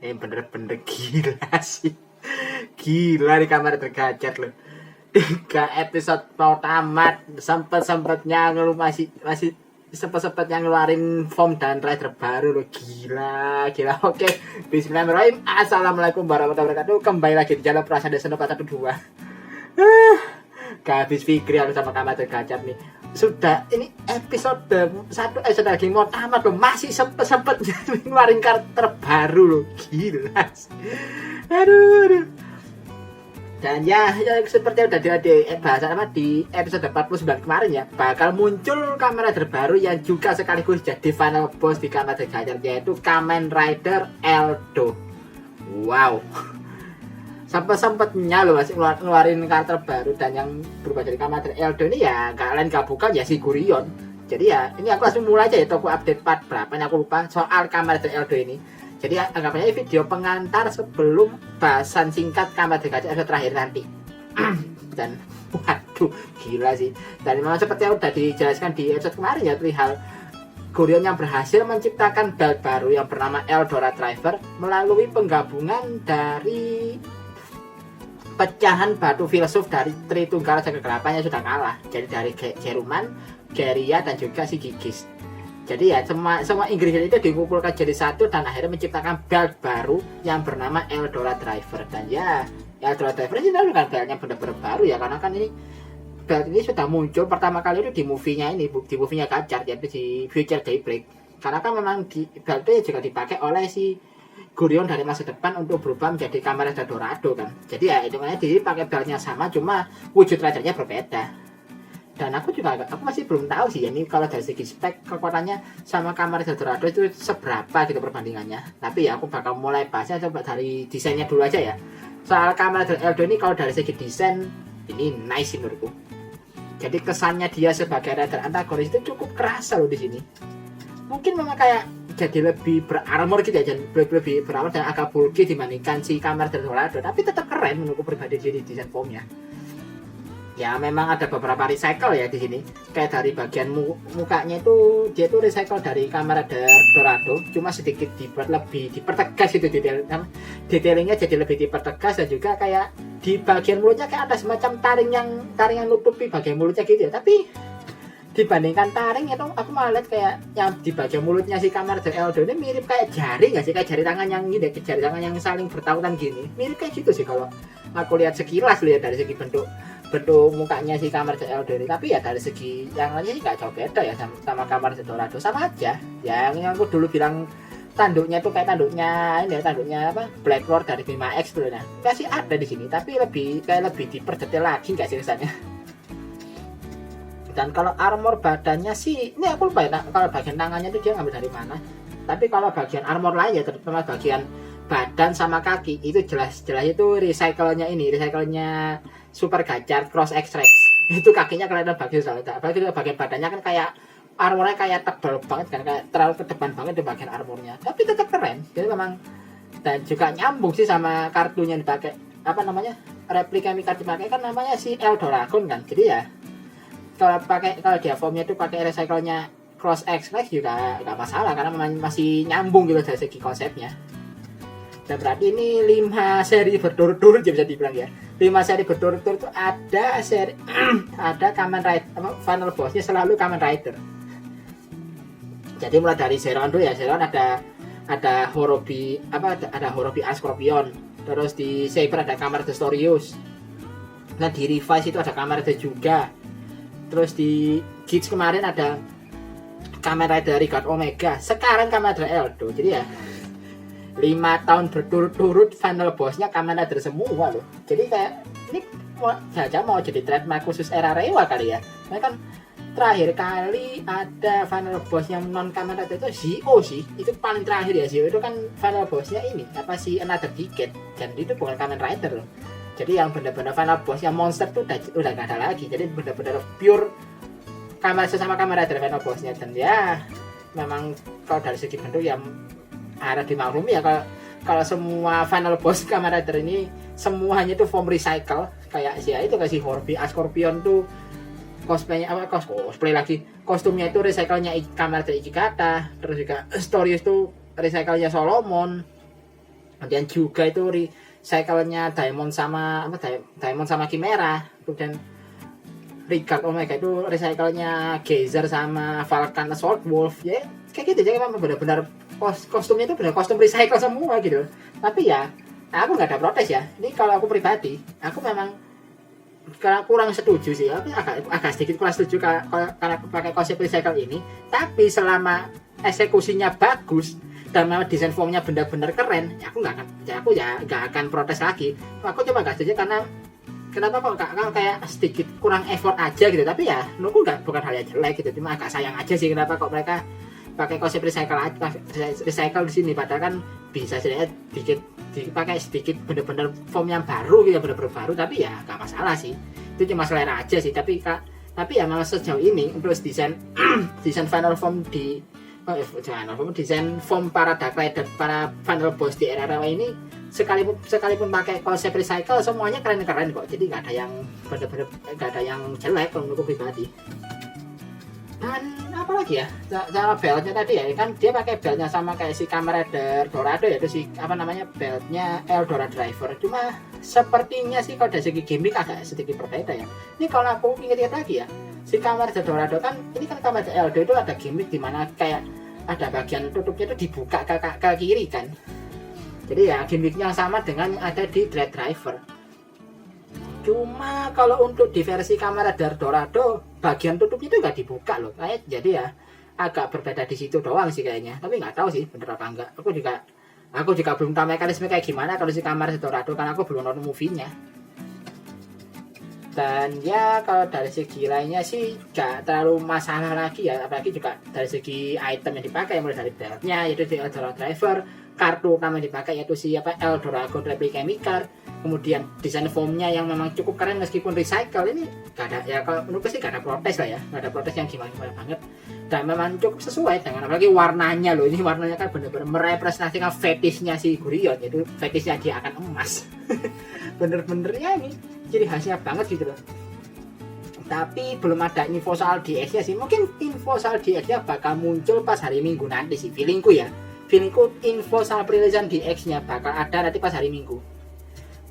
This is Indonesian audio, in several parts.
Bener-bener gila sih. Gila di kamar tergacet loh. 3 episode mau tamat, sempetnya lu masih sempetnya ngeluarin form dan rider baru loh. Gila. Oke, bismillahirrahmanirrahim. Assalamualaikum warahmatullahi wabarakatuh. Kembali lagi di channel Prasada Seno 412. Gak habis pikir aku sama kamar tergacet nih. Sudah ini episode 1 episode lagi mau tamat loh, masih sempet ngeluarin karakter baru loh. Gila sih. Aduh. Dan ya seperti udah di bahasa di episode 49 kemarin ya, bakal muncul kamera terbaru yang juga sekaligus jadi final boss di kamera tergajar, yaitu Kamen Rider Eldo. Wow. Sempetnya loh masih ngeluarin karakter baru, dan yang berubah dari Kamen Rider Eldo ini ya gak lain gak bukan ya si Gurion. Jadi ya ini aku langsung mulai aja ya, toko update part berapa nih aku lupa soal Kamen Rider Eldo ini. Jadi anggapannya ini video pengantar sebelum bahasan singkat Kamen Rider episode terakhir nanti. Dan waduh gila sih. Dan memang seperti yang udah dijelaskan di episode kemarin ya, perihal Gurion yang berhasil menciptakan belt baru yang bernama Eldora Driver melalui penggabungan dari pecahan batu filsuf dari Tritunggal Jaga Kegelapan yang sudah kalah. Jadi dari Jeruman, Geria, dan juga si Gigis. Jadi ya semua ingredient itu dikumpulkan jadi satu dan akhirnya menciptakan belt baru yang bernama Eldora Driver. Dan ya Eldora Driver ini bukan beltnya benar-benar baru ya, karena kan ini belt ini sudah muncul pertama kali itu di movie-nya Gajar, yaitu di Future Daybreak. Karena kan memang belt itu juga dipakai oleh si Gurion dari masa depan untuk berubah menjadi Kamen Rider Dorado kan. Jadi ya itu makanya dipakai beltnya sama, cuma wujud ridernya berbeda. Dan aku masih belum tahu sih ya, ini kalau dari segi spek kekuatannya sama Kamen Rider Dorado itu seberapa gitu perbandingannya. Tapi ya aku bakal mulai bahasnya coba dari desainnya dulu aja ya. Soal Kamen Rider Eldo ini kalau dari segi desain ini nice menurutku. Jadi kesannya dia sebagai rider antagonis itu cukup kerasa loh di sini. Mungkin memang kayak jadi lebih berarmor gitu ya, jadi lebih berarmor dan agak bulky dibandingkan si Kamen Rider Dorado, tapi tetap keren menurutku pribadi di desain formnya. Ya memang ada beberapa recycle ya di sini. Kayak dari bagian mukanya itu dia tuh recycle dari Kamen Rider Dorado, cuma sedikit dibuat lebih dipertegas itu detailingnya jadi lebih dipertegas, dan juga kayak di bagian mulutnya kayak ada semacam taring yang nutupi bagian mulutnya gitu ya. Tapi dibandingkan taring itu aku malah lihat kayak yang di bagian mulutnya si Kamen Rider Eldo ini mirip kayak jari nggak sih, kayak jari tangan yang gini, jari tangan yang saling bertautan gini, mirip kayak gitu sih kalau aku lihat sekilas lihat dari segi bentuk mukanya si Kamen Rider Eldo ini. Tapi ya dari segi yang lainnya sih nggak jauh beda ya sama Kamen Rider Dorado, sama aja. Yang aku dulu bilang tanduknya itu kayak tanduknya apa Black Lord dari Bima X tuh, nah masih ada di sini, tapi lebih diperdetail lagi nggak sih kesannya. Dan kalau armor badannya sih ini aku lupa ya, kalau bagian tangannya itu dia ngambil dari mana. Tapi kalau bagian armor lain ya, terutama bagian badan sama kaki itu jelas itu recycle-nya Super Gajar Cross X-Rex. Itu kakinya kelihatan bagus soalnya. Bagian badannya kan kayak armornya kayak tebal banget kan, kayak terlalu ke depan banget di bagian armornya. Tapi tetap keren. Jadi memang, dan juga nyambung sih sama kartunya yang dipakai. Apa namanya? Replika Mika dipakai kan namanya si Eldoragon kan. Jadi ya kalau dia formnya itu pakai recycle-nya Cross X-Rex juga nggak masalah, karena memang masih nyambung gitu dari segi konsepnya. Dan berarti ini 5 seri berturut-turut bisa dibilang ya. 5 seri berturut-turut itu ada Kamen Rider, final bossnya selalu Kamen Rider. Jadi mulai dari Zeron dulu ya, Zeron ada Horobi Ascorpion, terus di Saber ada Kamen Rider Storius. Nah di Revise itu ada Kamen Rider juga. Terus di Kids kemarin ada Kamen Rider Regard Omega. Sekarang Kamen Rider Eldo. Jadi ya 5 tahun berturut-turut final bossnya Kamen Rider semua loh. Jadi kayak ini mau jadi trademark khusus era Reiwa kali ya. Nah kan terakhir kali ada final boss yang non Kamen Rider itu Zio sih. Itu paling terakhir ya, Zio itu kan final bossnya ini apa sih Another Decade. Dan itu bukan Kamen Rider loh. Jadi yang benar-benar final boss yang monster tuh udah gak ada lagi. Jadi benar-benar pure sama Kamen Rider final bossnya. Dan ya memang kalau dari segi bentuk yang harus dimaklumi ya, kalau semua final boss Kamen Rider ini semuanya itu form recycle. Kayak si Horobi Ascorpion tuh cosplay lagi, kostumnya itu recycle-nya Kamen Rider Ikigata. Terus juga Storius tuh recycle-nya Solomon, kemudian juga itu recycle-nya Diamond sama Diamond sama Chimera, kemudian Rigard Omega itu recycle-nya Geyser sama Vulcan Assault Wolf. Ya kayak gitu, jadi memang benar-benar kostumnya itu benar kostum recycle semua gitu. Tapi ya aku nggak ada protes ya. Ini kalau aku pribadi, aku memang kurang setuju sih. Aku agak sedikit kurang setuju karena pakai konsep recycle ini. Tapi selama eksekusinya bagus dan memang desain formnya benar-benar keren, ya aku nggak akan protes lagi. Aku cuma nggak setuju karena kenapa kok kayak sedikit kurang effort aja gitu. Tapi ya menurutku bukan hal yang jelek gitu, cuma agak sayang aja sih kenapa kok mereka pakai konsep recycle di sini, padahal kan bisa sedikit dipakai sedikit bener-bener form yang baru gitu, bener-bener baru. Tapi ya gak masalah sih, itu cuma selera aja sih. Tapi ya memang sejauh ini untuk desain desain final form desain form para Dark Rider, para final boss di RRW ini, sekalipun pakai konsep recycle semuanya keren-keren kok. Jadi gak ada yang bener-bener gak ada yang jelek kalau menurutku pribadi. Dan apalagi ya, cara beltnya tadi ya, kan dia pakai beltnya sama kayak si Kamen Rider Dorado, yaitu si beltnya Eldorado Driver. Cuma sepertinya sih kalau dari segi gimmick agak sedikit berbeda ya. Ini kalau aku ingat lagi ya, si Kamen Rider Dorado kan, ini kan Kamen Rider Eldo itu ada gimmick dimana kayak ada bagian tutupnya itu dibuka ke kiri kan. Jadi ya gimmicknya sama dengan ada di Dread Driver. Cuma kalau untuk di versi Kamen Rider Dorado, bagian tutupnya itu nggak dibuka loh, kayak jadi ya agak berbeda di situ doang sih kayaknya. Tapi nggak tahu sih bener apa enggak. Aku juga belum tahu mekanisme kayak gimana kalau si Kamen Rider Dorado, kan aku belum nonton movie-nya. Dan ya kalau dari segi lainnya sih nggak terlalu masalah lagi ya, apalagi juga dari segi item yang dipakai, mulai dari beltnya yaitu di Eldorado Driver, kartu utama yang dipakai yaitu si Eldorado Replica Chemical, kemudian desain formnya yang memang cukup keren meskipun recycle. Ini gak ada ya, kalau menurutku sih gak ada protes lah ya, gak ada protes yang gimana banget, dan memang cukup sesuai dengan apalagi warnanya loh. Ini warnanya kan bener-bener merepresentasikan fetishnya si Gurion, yaitu fetishnya dia akan emas. Bener-bener ya ini jadi khasnya banget gitu loh. Tapi belum ada info soal DX nya sih. Mungkin info soal DX nya bakal muncul pas hari Minggu nanti sih, feelingku ya. Feelingku info soal perilisan DX nya bakal ada nanti pas hari Minggu.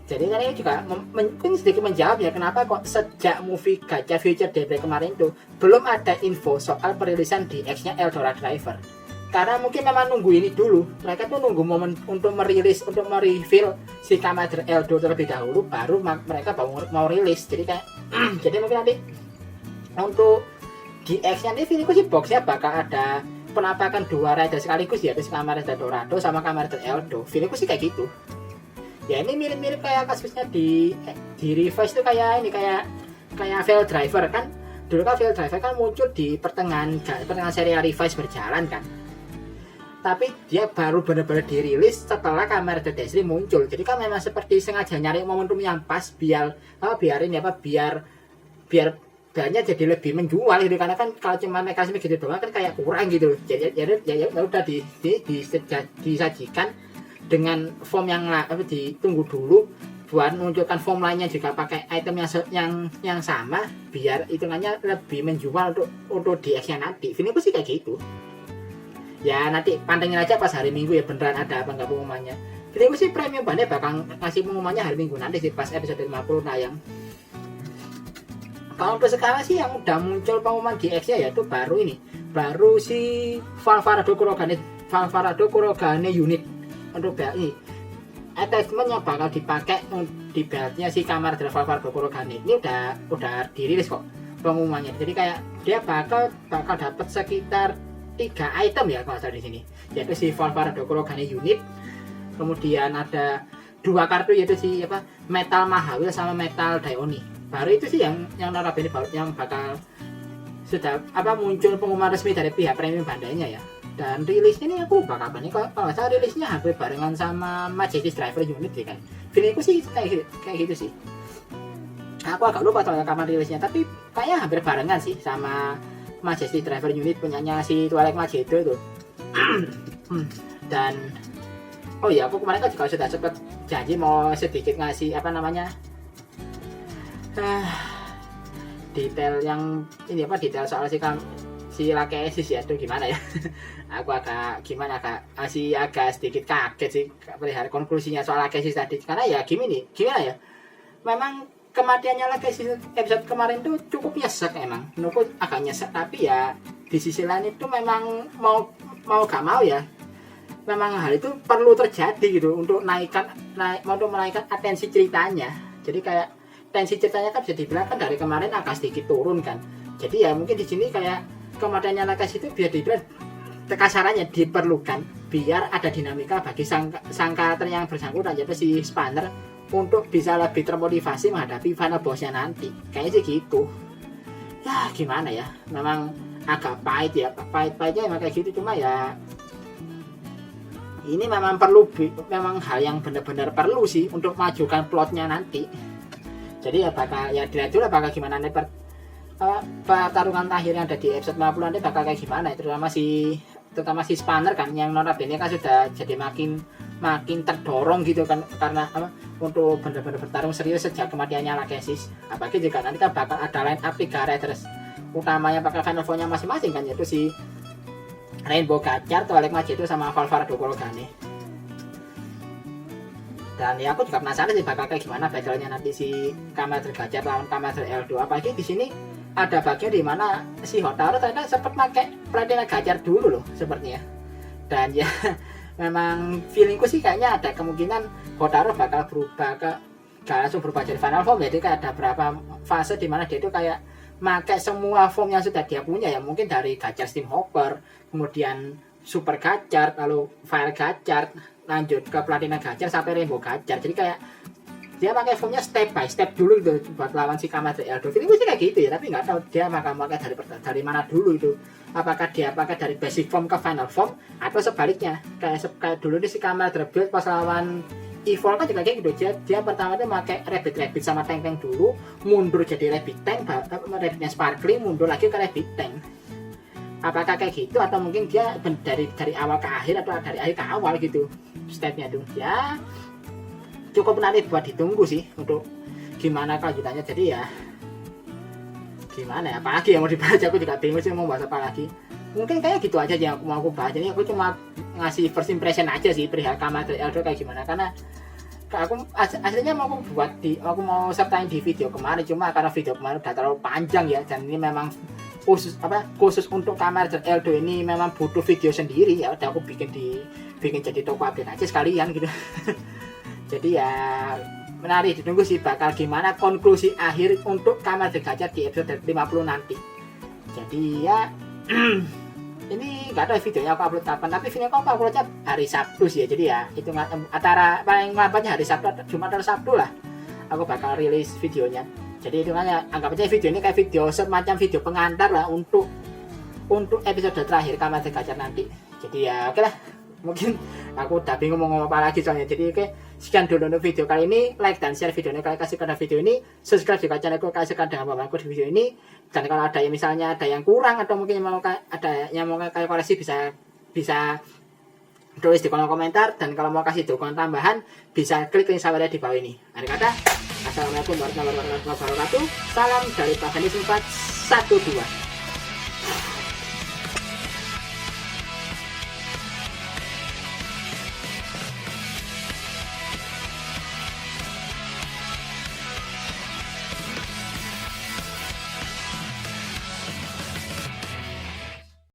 Jadi kan ini juga mungkin sedikit menjawab ya kenapa kok sejak movie Gacha Future Daybreak kemarin tuh belum ada info soal perilisan DX-nya Eldorado Driver. Karena mungkin memang nunggu ini dulu. Mereka tuh nunggu momen untuk mereveal si Kamen Rider Eldo terlebih dahulu, baru mereka mau rilis. Jadi kayak jadi mungkin nanti untuk DX-nya ini feelingku sih boxnya bakal ada penampakan dua rider sekaligus, yaitu si Kamen Rider Dorado sama Kamen Rider Eldo. Feelingku sih kayak gitu. Ya ini mirip-mirip kayak kasusnya di Revice tuh, kayak Veil Driver kan. Dulu kan Veil Driver kan muncul di pertengahan serial Revice berjalan kan. Tapi dia baru benar-benar dirilis setelah Kamen Rider Desri muncul. Jadi kan memang seperti sengaja nyari momentum yang pas biar banyak jadi lebih menjual gitu. Karena kan kalau cuma mekanisme gitu doang kan kayak kurang gitu. Jadi ya udah disajikan dengan form yang ditunggu dulu buat menunjukkan form lainnya juga pakai item yang sama biar hitungannya lebih menjual untuk DX-nya nanti. Feelingku sih kayak gitu. Ya nanti pantengin aja pas hari Minggu ya, beneran ada apa enggak pengumumannya. Feelingku sih premium bandnya bakal ngasih pengumumannya hari Minggu nanti sih pas episode 50 tayang. Kalau untuk sekarang sih yang udah muncul pengumuman DX-nya yaitu baru si Valvarado Kurogane unit. Untuk belt ini attachment yang bakal dipakai di beltnya si Kamen Rider Valvarado Kurogane ini udah dirilis kok pengumumannya. Jadi kayak dia bakal dapat sekitar 3 item ya kalau di sini, yaitu si Valvarado Kurogane unit, kemudian ada 2 kartu yaitu si Metal Mahawil sama Metal Daioni. Baru itu sih yang notabene yang bakal sudah muncul pengumuman resmi dari pihak premium bandainya ya. Dan rilisnya ini aku lupa kapan nih, kalau nggak salah rilisnya hampir barengan sama Majesty's Driver unit sih kan. Feelingku sih kayak gitu sih. Aku agak lupa soal kapan rilisnya, tapi kayaknya hampir barengan sih sama Majesty's Driver unit punyanya si Twilight Magedo itu. Dan oh iya, aku kemarin kan juga sudah sempat janji mau sedikit ngasih detail yang ini detail soal si si Lakesis ya, itu gimana ya. Aku agak gimana, masih agak sedikit kaget sih perihal konklusinya soal Lakesis tadi, karena ya gimana ya, memang kematiannya Lakesis episode kemarin tuh cukup nyesek, emang menurutku agak nyesek, tapi ya di sisi lain itu memang mau gak mau ya, memang hal itu perlu terjadi gitu untuk untuk menaikkan atensi ceritanya. Jadi kayak tensi ceritanya kan bisa dibilang kan dari kemarin agak sedikit turun kan. Jadi ya mungkin di sini kayak kematiannya Lakesis itu biar dibilang kasarannya diperlukan biar ada dinamika bagi sang karakter yang bersangkutan, yaitu si Spanner, untuk bisa lebih termotivasi menghadapi final bossnya nanti. Kayaknya sih gitu. Ya gimana ya, memang agak pahit ya, pahitnya emang kayak gitu. Cuma ya ini memang memang hal yang benar-benar perlu sih untuk majukan plotnya nanti. Jadi ya bakal ya dilihat dulu bakal gimana nih pertarungan terakhir yang ada di episode 50 nanti bakal kayak gimana, terutama si Spanner kan, yang notabene kan sudah jadi makin terdorong gitu kan, karena untuk benar-benar bertarung serius sejak kematiannya Lakesis. Apalagi juga nanti kan bakal ada line up 3 Raiders utamanya pakai final form-nya masing-masing kan, yaitu si Rainbow Gachar, Twilight Mageddon sama Valvarado Kologane. Dan ya aku juga penasaran sih bakal kayak gimana battle-nya nanti si Kamen Rider Gachar lawan Kamen Rider L2. Apalagi di sini ada bagian di mana si Hotaru ternyata sempat pakai Platina Gachar dulu loh sepertinya. Dan ya memang feelingku sih kayaknya ada kemungkinan Hotaru bakal gak langsung berubah jadi final form. Jadi kayak ada beberapa fase di mana dia itu kayak pakai semua form yang sudah dia punya ya, mungkin dari Gachar Steam Hopper, kemudian Super Gachar, lalu Fire Gachar, lanjut ke Platina Gachar sampai Rainbow Gachar. Jadi kayak dia pakai formnya step by step dulu gitu buat lawan si Kamen Rider L2. Ini sih kayak gitu ya, tapi nggak tahu dia pakai dari mana dulu itu. Apakah dia pakai dari basic form ke final form atau sebaliknya, kayak dulu nih si Kamen Rider Build pas lawan Evil kan juga kayak gitu. Dia pertama tuh pakai Rabbit sama Tank dulu, mundur jadi Rabbit Tank, Rabbitnya Sparkling, mundur lagi ke Rabbit Tank. Apakah kayak gitu atau mungkin dia dari awal ke akhir atau dari akhir ke awal gitu stepnya tuh. Ya cukup menarik buat ditunggu sih untuk gimana kelanjutannya. Jadi ya gimana ya, apalagi yang mau dibahas, aku juga bingung sih mau bahas apa lagi. Mungkin kayak gitu aja yang mau aku bahas. Ini aku cuma ngasih first impression aja sih perihal Kamen Rider L2 kayak gimana, karena aku aslinya aku mau sertain di video kemarin, cuma karena video kemarin udah terlalu panjang ya, dan ini memang khusus untuk Kamen Rider L2 ini memang butuh video sendiri ya, udah aku bikin jadi toko update aja sekalian gitu. Jadi ya menarik ditunggu sih bakal gimana konklusi akhir untuk Kamen Rider Gachar di episode 50 nanti. Jadi ya ini gak tahu videonya aku upload kapan, tapi video aku uploadnya hari Sabtu sih ya. Jadi ya itu antara paling lambatnya hari Sabtu, Jumat atau Sabtu lah aku bakal rilis videonya. Jadi itu kan anggap aja video ini kayak video semacam video pengantar lah untuk episode terakhir Kamen Rider Gachar nanti. Jadi ya oke lah, mungkin aku udah bingung mau ngomong apa lagi soalnya. Jadi oke, sekian dulu untuk video kali ini. Like dan share videonya kalau kasih pada video ini, subscribe juga channelku kalau suka dengan pembahasanku di video ini. Dan kalau ada yang misalnya ada yang kurang atau mungkin ada yang mau kayak koreksi bisa tulis di kolom komentar. Dan kalau mau kasih dukungan tambahan bisa klik link saya di bawah ini. Akhir kata, assalamualaikum warahmatullahi wabarakatuh. Salam dari Pak Fandi 412.